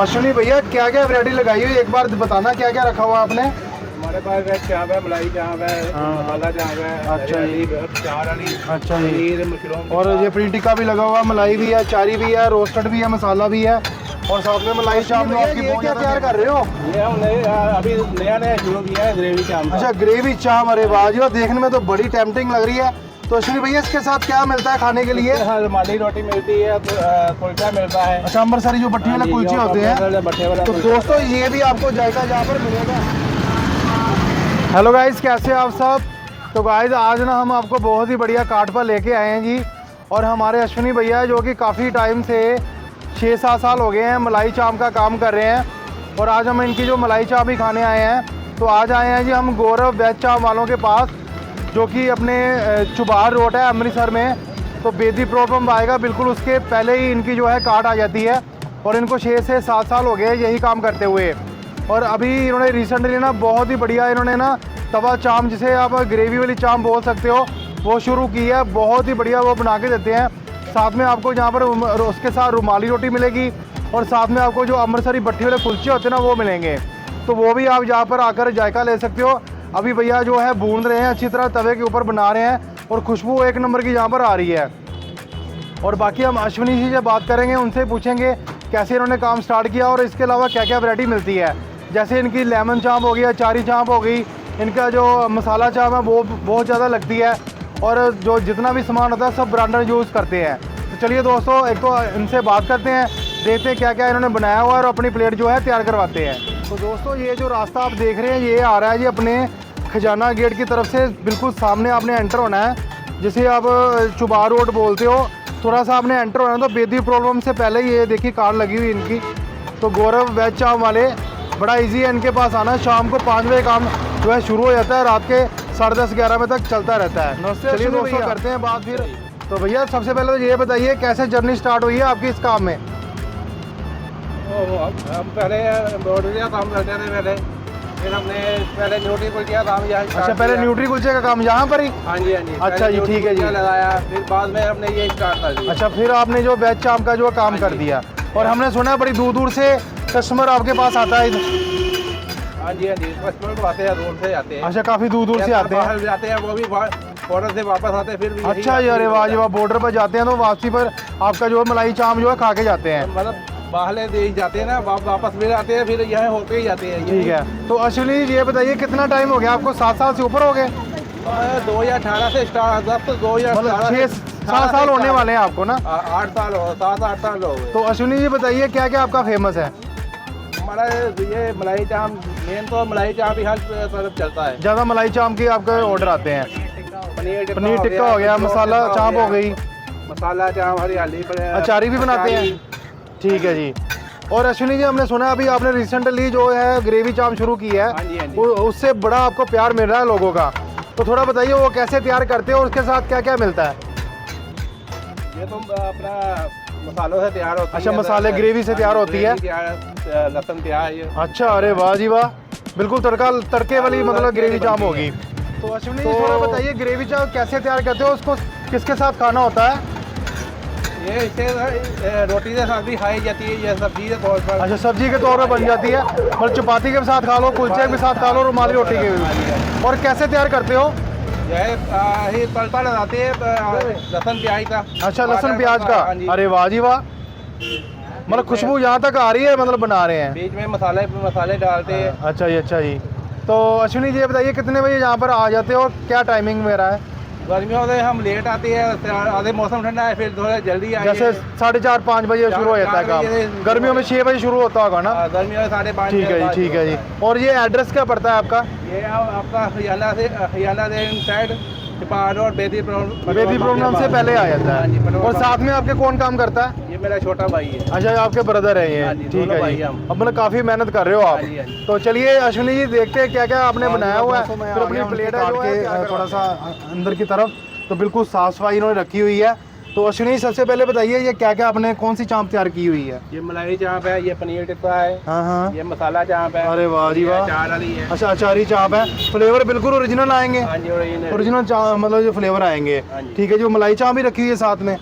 अश्विनी भैया क्या क्या वैरायटी लगाई हुई, एक बार बताना क्या क्या रखा हुआ आपने। हमारे पास वेज चाप है, मलाई चाप है, मसाला चाप है, अच्छा जी, चार वाली, अच्छा जी, पनीर मशरूम, और ये पनीर टिक्का भी लगा हुआ, मलाई भी है, चारी भी है, रोस्टेड भी है, मसाला भी है, और साथ में मलाई चाप में आपकी बहुत क्या तैयार कर रहे हो। ये हम अभी नया शुरू किया है ग्रेवी चाप। अच्छा ग्रेवी चाप, अरे वाह जी, देखने में तो बड़ी टेम्पटिंग लग रही है। तो अश्विनी भैया इसके साथ क्या मिलता है खाने के लिए। रुमाली रोटी मिलती है, कुलचा मिलता है। अच्छा अमृतसरी जो भट्टी वाले कुलचे होते हैं। तो दोस्तों ये भी आपको जायका जहाँ पर मिलेगा। हेलो गाइस, कैसे आप सब। तो गाइस आज ना हम आपको बहुत ही बढ़िया काट पर लेके आए हैं जी, और हमारे अश्विनी भैया जो कि काफ़ी टाइम से 6-7 साल हो गए हैं मलाई चाप का काम कर रहे हैं, और आज हम इनकी जो मलाई चाप ही खाने आए हैं। तो आज आए हैं जी हम गौरव वेज चाप वालों के पास, जो कि अपने चुबार रोड है अमृतसर में। तो बेदी पेट्रोल पंप आएगा, बिल्कुल उसके पहले ही इनकी जो है काट आ जाती है, और इनको 6 से 7 साल हो गए यही काम करते हुए। और अभी इन्होंने रिसेंटली ना बहुत ही बढ़िया इन्होंने ना तवा चाप, जिसे आप ग्रेवी वाली चाप बोल सकते हो, वो शुरू की है। बहुत ही बढ़िया वो बना के देते हैं। साथ में आपको यहाँ पर उसके साथ रुमाली रोटी मिलेगी, और साथ में आपको जो अमृतसरी भट्टी वाले कुलचे होते हैं ना वो मिलेंगे। तो वो भी आप यहाँ पर आकर जायका ले सकते हो। अभी भैया जो है भून रहे हैं अच्छी तरह, तवे के ऊपर बना रहे हैं, और खुशबू एक नंबर की यहाँ पर आ रही है। और बाकी हम अश्विनी जी से बात करेंगे, उनसे पूछेंगे कैसे इन्होंने काम स्टार्ट किया, और इसके अलावा क्या क्या वैरायटी मिलती है। जैसे इनकी लेमन चाप हो गई, अचारी चाप हो गई, इनका जो मसाला चाप है वो बहुत ज़्यादा लगती है, और जो जितना भी सामान होता है सब ब्रांडेड यूज़ करते हैं। तो चलिए दोस्तों एक तो इनसे बात करते हैं, देखते हैं क्या क्या इन्होंने बनाया हुआ है, और अपनी प्लेट जो है तैयार करवाते हैं। तो दोस्तों ये जो रास्ता आप देख रहे हैं ये आ रहा है जी अपने खजाना गेट की तरफ से, बिल्कुल सामने आपने एंटर होना है, जिसे आप चुबार रोड बोलते हो। थोड़ा सा आपने एंटर होना है तो बेदी प्रॉब्लम से पहले ये देखिए कार लगी हुई इनकी। तो गौरव वेज चाप वाले बड़ा इजी है इनके पास आना। शाम को 5 बजे काम जो है शुरू हो जाता है, रात के 10:30-11 बजे तक चलता रहता है। चलिए दोस्तों करते हैं बात फिर। तो भैया सबसे पहले तो ये बताइए कैसे जर्नी स्टार्ट हुई है आपकी इस काम में। हम पहले एम्ब्रॉयडरी का काम करते थे पहले, फिर हमने पहले न्यूट्री कुलचे का काम यहाँ। अच्छा पहले न्यूट्री कुलचे का काम यहाँ पर ही। हाँ जी, हाँ जी। अच्छा जी ठीक है जी। लगाया, फिर बाद में हमने ये स्टार्ट कर दिया। अच्छा फिर आपने जो वेज चाप का जो काम कर दिया, और हमने सुना है बड़ी दूर दूर से कस्टमर आपके पास आता है। हाँ जी, हाँ जी, कस्टमर तो आते हैं, दूर से आते हैं। अच्छा काफ़ी दूर दूर से आते हैं, जाते हैं, वो भी बॉर्डर से वापस आते हैं फिर भी। अच्छा जी, अरे वाह जी वाह, बॉर्डर पर जाते हैं तो वापसी पर आपका जो मलाई चाप जो है खा के जाते हैं। मतलब बाहर देश जाते हैं ना, वापस फिर आते हैं, फिर यहाँ होके ही जाते हैं। ठीक है। तो अश्विनी जी ये बताइए कितना टाइम हो गया आपको, 7 साल से ऊपर हो गए। 2018 से स्टार्ट, अब तो 2018 6-7 साल होने वाले हैं आपको ना। 8 साल हो, 7-8 साल हो गए। तो अश्विनी जी बताइए क्या क्या आपका फेमस है। हमारा ये मलाई चाप मेन तो मलाई चाप ही हर तरफ चलता है। ज़्यादा मलाई चाप के आपके ऑर्डर आते हैं। पनीर टिक्का हो गया, मसाला चाप हो गई, मसाला चाप, हरियाली, अचारी भी बनाते हैं। ठीक है जी। और अश्विनी जी हमने सुना अभी आपने रिसेंटली जो है ग्रेवी चाप शुरू की है, उससे बड़ा आपको प्यार मिल रहा है लोगों का। तो थोड़ा बताइए वो कैसे तैयार करते हैं और उसके साथ क्या क्या मिलता है। ये तो अपना मसालों से तैयार होती है। अच्छा मसाले ग्रेवी से तैयार होती है, लहसुन प्याज। अच्छा अरे वाह जी वाह, बिल्कुल तड़के वाली मतलब ग्रेवी चाप होगी। तो अश्विनी जी थोड़ा बताइए ग्रेवी चाप कैसे तैयार करते हो, उसको किसके साथ खाना होता है। ये इसे रोटी के साथ भी खाई जाती है, ये सब्जी के तौर पर। अच्छा सब्जी के तौर पर बन जाती है, मतलब चपाती के साथ खा लो, कुलचे के साथ खा लो, रुमाली रोटी के भी। और कैसे तैयार करते हो। ये तड़का लगाते हैं लहसुन प्याज का। अच्छा लहसुन प्याज का, अरे वाह जी वाह, मतलब खुशबू यहाँ तक आ रही है, मतलब बना रहे हैं। बीच में मसाले डालते हैं। अच्छा जी, अच्छा जी। तो अश्विनी जी ये बताइए कितने बजे यहाँ पर आ जाते हो और क्या टाइमिंग मेरा है। गर्मियों में हम लेट आते हैं, आधे मौसम ठंडा है, फिर थोड़ा जल्दी आए। जैसे 4:30-5 बजे शुरू हो जाता है काम, गर्मियों में 6 बजे शुरू होता होगा ना। गर्मियों में 5:30। ठीक है जी, ठीक है जी। और ये एड्रेस क्या पड़ता है आपका। ये आपका हरियाणा से साइड और बेदी प्रोग्राम से पहले आ जाता है। और साथ में आपके कौन काम करता है। ये मेरा छोटा भाई है। अच्छा आपके ब्रदर है ये, ठीक है जी। अब मतलब काफी मेहनत कर रहे हो आप। तो चलिए अश्विनी जी देखते हैं क्या क्या आपने बनाया हुआ है। फिर अपनी प्लेट काट के थोड़ा सा अंदर की तरफ, तो बिल्कुल साफ सफाई इन्होंने रखी हुई है। तो अश्विनी सबसे पहले बताइए ये क्या क्या आपने कौन सी चाप तैयार की हुई है। ये मलाई चाप है, ये पनीर टिक्का है, हाँ, ये मसाला चाप है। अरे वाह जी वाह, अचार वाली है। अच्छा अचारी चाप है, फ्लेवर बिल्कुल ओरिजिनल आएंगे। ओरिजिनल चाप मतलब जो फ्लेवर आएंगे। ठीक है, जो मलाई चाप भी रखी हुई है साथ में,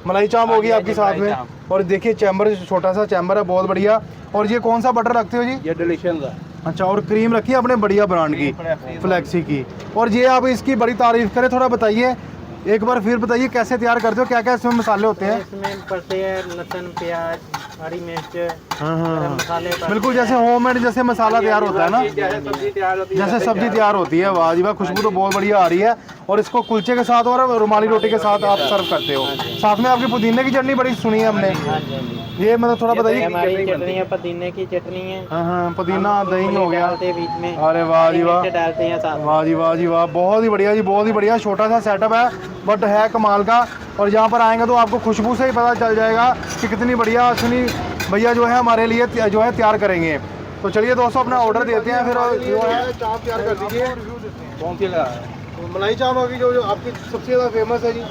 मलाई चाप होगी आपके साथ में। और देखिए चैम्बर, छोटा सा चैम्बर है, बहुत बढ़िया। और ये कौन सा बटर रखते हो जी? ये डिलीशियस है। अच्छा, और क्रीम रखी है अपने बढ़िया ब्रांड की, फ्लेक्सी की। और ये आप इसकी बड़ी तारीफ करें, थोड़ा बताइए एक बार फिर बताइए कैसे तैयार करते हो, क्या क्या इसमें मसाले होते हैं? इसमें पड़ते हैं लहसुन, प्याज, हरी मिर्च, हाँ, मसाले बिल्कुल जैसे होममेड जैसे मसाला तैयार होता है ना, जैसे सब्जी तैयार होती है, जैसे सब्जी तैयार होती है। वाह जी वाह, खुशबू तो बहुत बढ़िया आ रही है। और इसको कुलचे के साथ और रुमाली रोटी के साथ आप सर्व करते हो। साथ में आपकी पुदीने की चटनी बड़ी सुनी है हमने, ये मतलब थोड़ा बताइए। हमारी चटनी है, पुदीने की चटनी है। हाँ, पुदीना दही हो गया। डालते हैं बीच में। अरे वाह जी वाह, डालते हैं साथ में। वाह जी वाह जी वाह, बहुत ही बढ़िया जी, बहुत ही बढ़िया। छोटा सा सेटअप है बट है कमाल का। और यहाँ पर आएंगे तो आपको खुशबू से ही पता चल जाएगा कि कितनी बढ़िया अश्विनी भैया जो है हमारे लिए जो है तैयार करेंगे। तो चलिए दोस्तों अपना ऑर्डर देते हैं, फिर जो है चाप तैयार कर दीजिए। कौन सी लगा है? तो मलाई चाप होगी जो आपकी सबसे ज़्यादा फेमस है जी।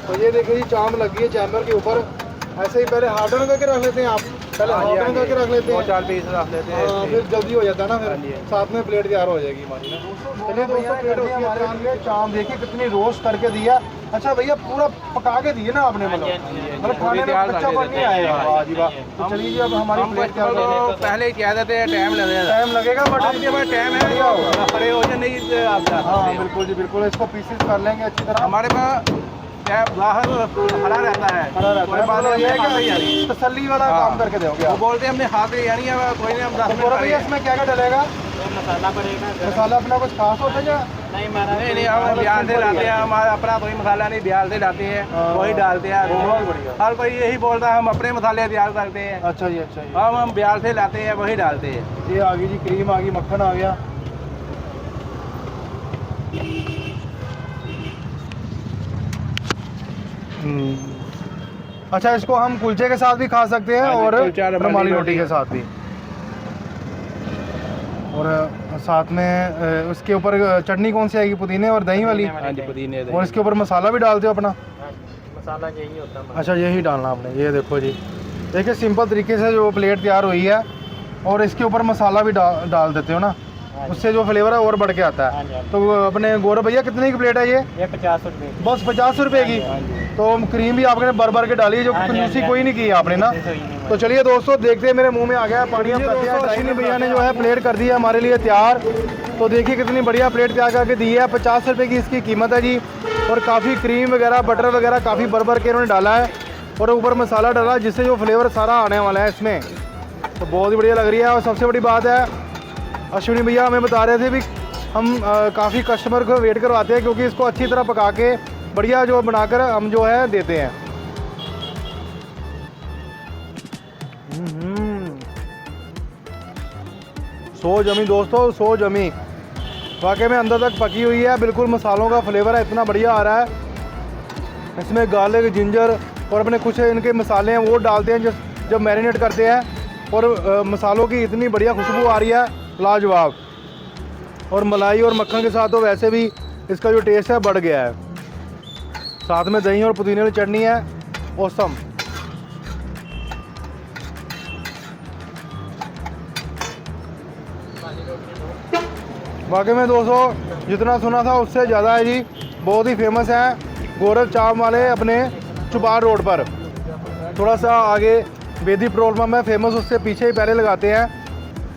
तो ये देखिए जी, चाप लगी है चैम्बर के ऊपर। ऐसे ही पहले हार्डन करके रख लेते हैं आप, पहले हार्डन करके रख लेते हैं, 4 पीस रख लेते हैं। हाँ, फिर जल्दी हो जाता है ना, फिर साथ में प्लेट तैयार हो जाएगी हमारी ना। चलिए दोस्तों, प्लेट होती है हमारे लिए। चाप देखिए कितनी रोस्ट करके दिया। अच्छा भैया, पूरा पका के दिए ना आपने, मतलब खाने में कच्चापन नहीं आएगा। वाह जी वाह। तो चलिए जी, अब हमारी प्लेट तैयार हो गई। पहले ही कह देते हैं टाइम लगेगा, बट आपके पास टाइम है, खड़े हो जाए नहीं आपका। हाँ बिल्कुल जी बिल्कुल, इसको पीसेस कर लेंगे अच्छी तरह। हमारे पास बाहर खड़ा रहता है, कोई बात नहीं है कि तसल्ली वाला काम करके दोगे वो आप। बोलते हैं हमने हाथ ले यानी कोई नहीं, हम 10 तो भैया इसमें क्या क्या डलेगा? मसाला पड़ेगा। मसाला अपना कुछ खास होता है क्या? नहीं मारा, नहीं हम बिहार से लाते हैं, हमारा अपना कोई मसाला नहीं, बिहार से लाते हैं, वही डालते हैं। बहुत बढ़िया। हर कोई यही बोलता है हम अपने मसाले तैयार करते हैं। अच्छा जी, अच्छा जी। हम बिहार से लाते हैं, वही डालते हैं। ये आ गई जी क्रीम, आ गई मक्खन आ गया। अच्छा, इसको हम कुलचे के साथ भी खा सकते हैं और रुमाली रोटी के साथ भी। और साथ में उसके ऊपर चटनी कौन सी आएगी? पुदीने और दही वाली। पुदीने और इसके ऊपर मसाला भी डालते हो अपना? मसाला यही होता है। अच्छा, यही डालना आपने। ये देखो जी, देखिए सिंपल तरीके से जो प्लेट तैयार हुई है, और इसके ऊपर मसाला भी डाल देते हो ना, उससे जो फ्लेवर है और बढ़ के आता है। तो अपने गौरव भैया कितने की प्लेट है ये? 50 रुपये। बस 50 रुपये की। तो क्रीम भी आपने भर के डाली है, जो कंजूसी कोई नहीं की है आपने ना। तो चलिए दोस्तों, देखते हैं, मेरे मुंह में आ गया पानी। अश्विनी भैया ने जो है प्लेट कर दी है हमारे लिए तैयार। तो देखिए कितनी बढ़िया प्लेट तैयार करके दी है। 50 रुपये की इसकी कीमत है जी। और काफ़ी क्रीम वगैरह, बटर वगैरह काफ़ी भर के इन्होंने डाला है, और ऊपर मसाला डाला जिससे जो फ्लेवर सारा आने वाला है इसमें। तो बहुत ही बढ़िया लग रही है। और सबसे बड़ी बात है, अश्विनी भैया हमें बता रहे थे भी हम काफ़ी कस्टमर को वेट करवाते हैं, क्योंकि इसको अच्छी तरह पका के बढ़िया जो बनाकर हम जो है देते हैं। सो जमी दोस्तों, सो जमी, वाकई में अंदर तक पकी हुई है। बिल्कुल मसालों का फ्लेवर है, इतना बढ़िया आ रहा है। इसमें गार्लिक, जिंजर और अपने कुछ इनके मसाले हैं वो डालते हैं जब मैरिनेट करते हैं, और मसालों की इतनी बढ़िया खुशबू आ रही है, लाजवाब। और मलाई और मक्खन के साथ तो वैसे भी इसका जो टेस्ट है बढ़ गया है। साथ में दही और पुदीने की चटनी है, औसम। वाकई में दोस्तों, जितना सुना था उससे ज़्यादा है जी। बहुत ही फेमस है गौरव चाप वाले अपने चुबार रोड पर, थोड़ा सा आगे बेदी पेट्रोल पंप है फेमस, उससे पीछे ही पहले लगाते हैं।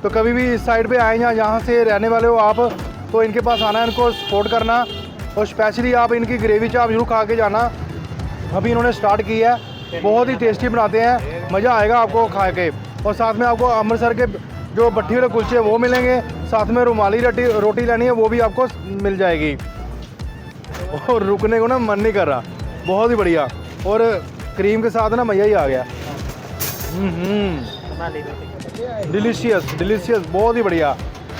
तो कभी भी इस साइड पे आए, यहाँ से रहने वाले हो आप, तो इनके पास आना है, इनको सपोर्ट करना। और स्पेशली आप इनकी ग्रेवी चाप जरूर खा के जाना। अभी इन्होंने स्टार्ट की है, बहुत ही टेस्टी बनाते हैं, मज़ा आएगा आपको खा के। और साथ में आपको अमृतसर के जो भट्टी वाले कुलचे वो मिलेंगे, साथ में रुमाली रोटी लेनी है वो भी आपको मिल जाएगी। और रुकने को ना मन नहीं कर रहा, बहुत ही बढ़िया। और क्रीम के साथ ना मज़ा ही आ गया। डिलीशियस डिलीशियस, बहुत ही बढ़िया।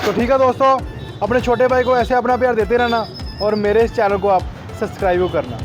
तो ठीक है दोस्तों, अपने छोटे भाई को ऐसे अपना प्यार देते रहना, और मेरे इस चैनल को आप सब्सक्राइब करना।